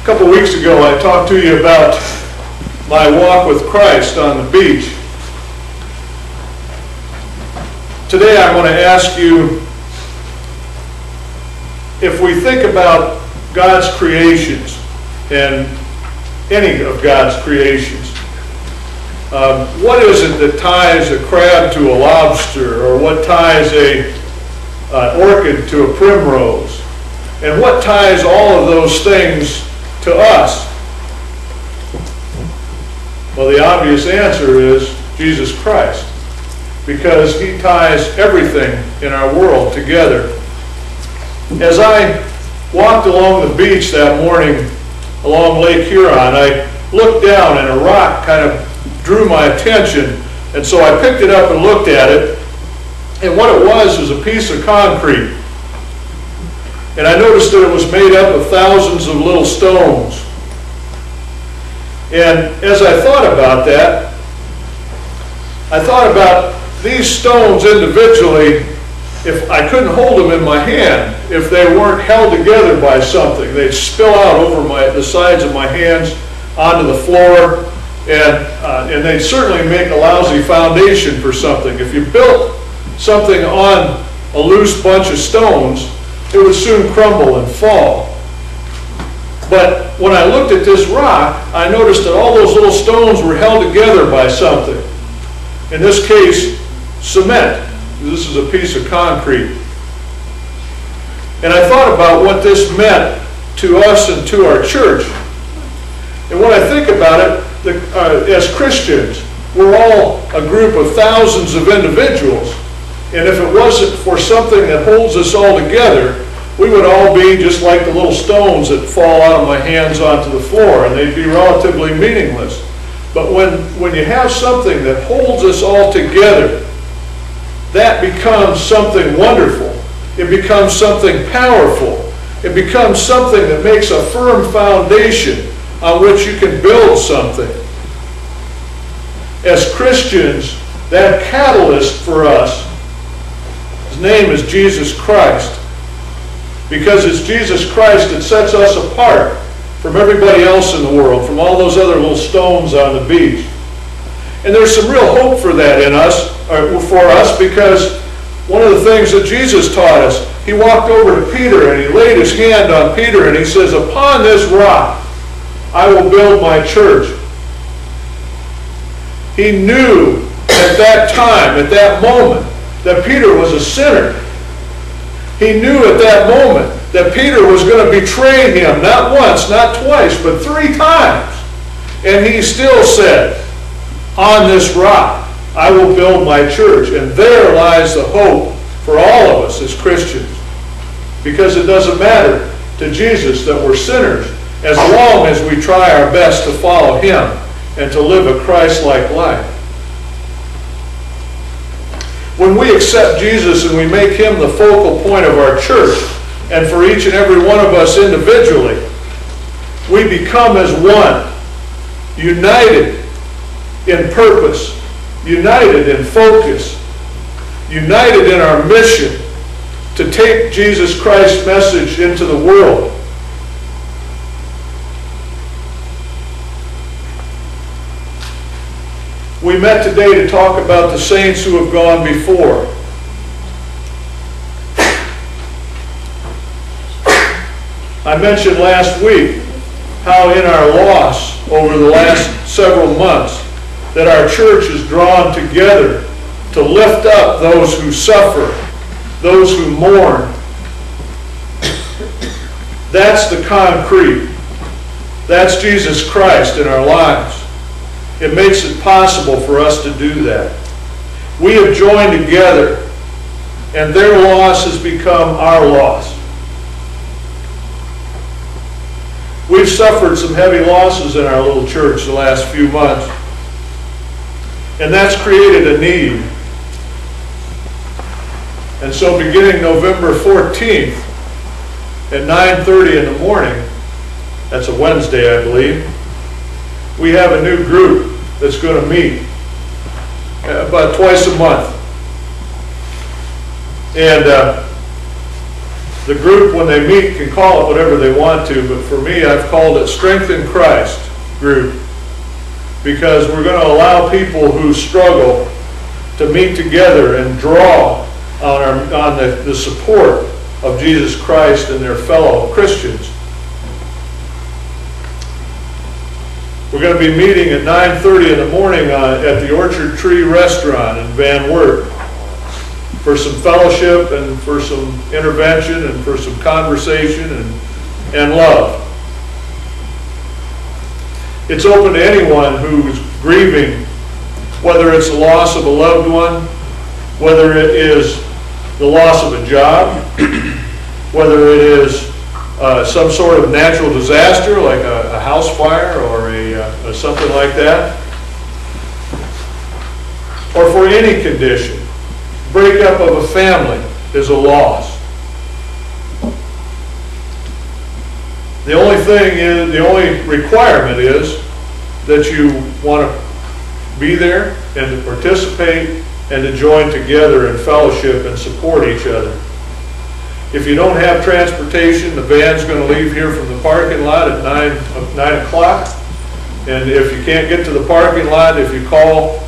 couple weeks ago, I talked to you about my walk with Christ on the beach. Today I want to ask you, if we think about God's creations, and any of God's creations, what is it that ties a crab to a lobster, or what ties an orchid to a primrose? And what ties all of those things to us? Well, the obvious answer is Jesus Christ, because he ties everything in our world together. As I walked along the beach that morning along Lake Huron, I looked down and a rock kind of drew my attention, and so I picked it up and looked at it, and what it was a piece of concrete. And I noticed that it was made up of thousands of little stones. And as I thought about that, I thought about these stones individually. If I couldn't hold them in my hand, if they weren't held together by something, they'd spill out over the sides of my hands onto the floor, and they'd certainly make a lousy foundation for something. If you built something on a loose bunch of stones, it would soon crumble and fall. But when I looked at this rock, I noticed that all those little stones were held together by something. In this case, cement. This is a piece of concrete. And I thought about what this meant to us and to our church. And when I think about it, as Christians, we're all a group of thousands of individuals. And if it wasn't for something that holds us all together, we would all be just like the little stones that fall out of my hands onto the floor, and they'd be relatively meaningless. But when you have something that holds us all together, that becomes something wonderful. It becomes something powerful. It becomes something that makes a firm foundation on which you can build something. As Christians, that catalyst for us, his name is Jesus Christ, because it's Jesus Christ that sets us apart from everybody else in the world, from all those other little stones on the beach. And there's some real hope for that in us, or for us, because one of the things that Jesus taught us, he walked over to Peter and he laid his hand on Peter and he says, "Upon this rock I will build my church." He knew at that time, at that moment, that Peter was a sinner. He knew at that moment that Peter was going to betray him, not once, not twice, but 3 times. And he still said, "On this rock I will build my church." And there lies the hope for all of us as Christians. Because it doesn't matter to Jesus that we're sinners, as long as we try our best to follow him and to live a Christ-like life. When we accept Jesus and we make him the focal point of our church, and for each and every one of us individually, we become as one, united in purpose, united in focus, united in our mission to take Jesus Christ's message into the world. We met today to talk about the saints who have gone before. I mentioned last week how in our loss over the last several months that our church is drawn together to lift up those who suffer, those who mourn. That's the concrete. That's Jesus Christ in our lives. It makes it possible for us to do that. We have joined together, and their loss has become our loss. We've suffered some heavy losses in our little church the last few months, and that's created a need. And so beginning November 14th at 9:30 in the morning, that's a Wednesday, I believe, we have a new group that's going to meet about twice a month. And The group, when they meet, can call it whatever they want to, but for me, I've called it Strength in Christ Group, because we're going to allow people who struggle to meet together and draw on the support of Jesus Christ and their fellow Christians. We're going to be meeting at 9:30 in the morning at the Orchard Tree Restaurant in Van Wert for some fellowship and for some intervention and for some conversation and love. It's open to anyone who's grieving, whether it's the loss of a loved one, whether it is the loss of a job, whether it is some sort of natural disaster like a house fire or something like that, or for any condition. Breakup of a family is a loss. The only requirement is that you want to be there and to participate and to join together in fellowship and support each other. If you don't have transportation, the van's going to leave here from the parking lot at 9 o'clock. And if you can't get to the parking lot, if you call,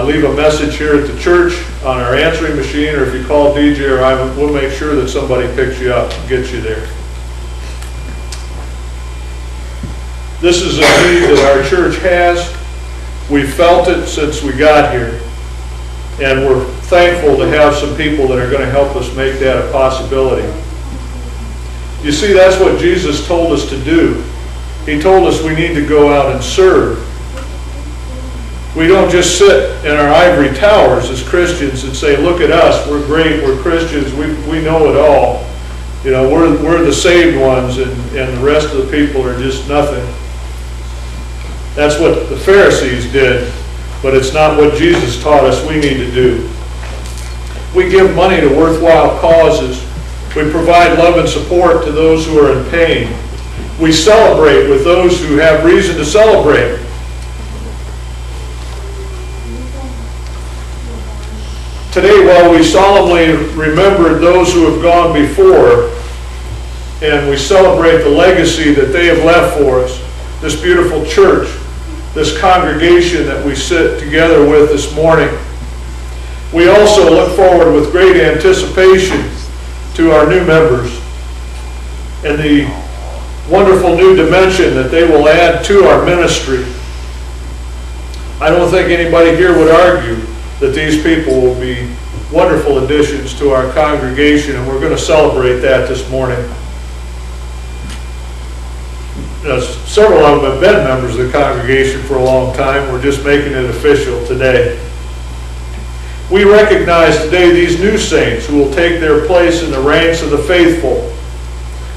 leave a message here at the church on our answering machine, or if you call DJ or I, we'll make sure that somebody picks you up and gets you there. This is a need that our church has. We've felt it since we got here. And we're thankful to have some people that are going to help us make that a possibility. You see, that's what Jesus told us to do. He told us we need to go out and serve. We don't just sit in our ivory towers as Christians and say, look at us, we're great, we're Christians, we know it all. You know, we're the saved ones, and the rest of the people are just nothing. That's what the Pharisees did, but it's not what Jesus taught us we need to do. We give money to worthwhile causes. We provide love and support to those who are in pain. We celebrate with those who have reason to celebrate. Today, while we solemnly remember those who have gone before, and we celebrate the legacy that they have left for us, this beautiful church, this congregation that we sit together with this morning, we also look forward with great anticipation to our new members and the wonderful new dimension that they will add to our ministry. I don't think anybody here would argue that these people will be wonderful additions to our congregation, and we're going to celebrate that this morning. Several of them have been members of the congregation for a long time. We're just making it official today. We recognize today these new saints who will take their place in the ranks of the faithful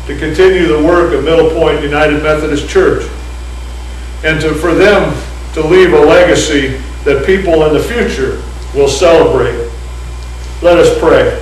to continue the work of Middle Point United Methodist Church, and for them to leave a legacy that people in the future will celebrate. Let us pray.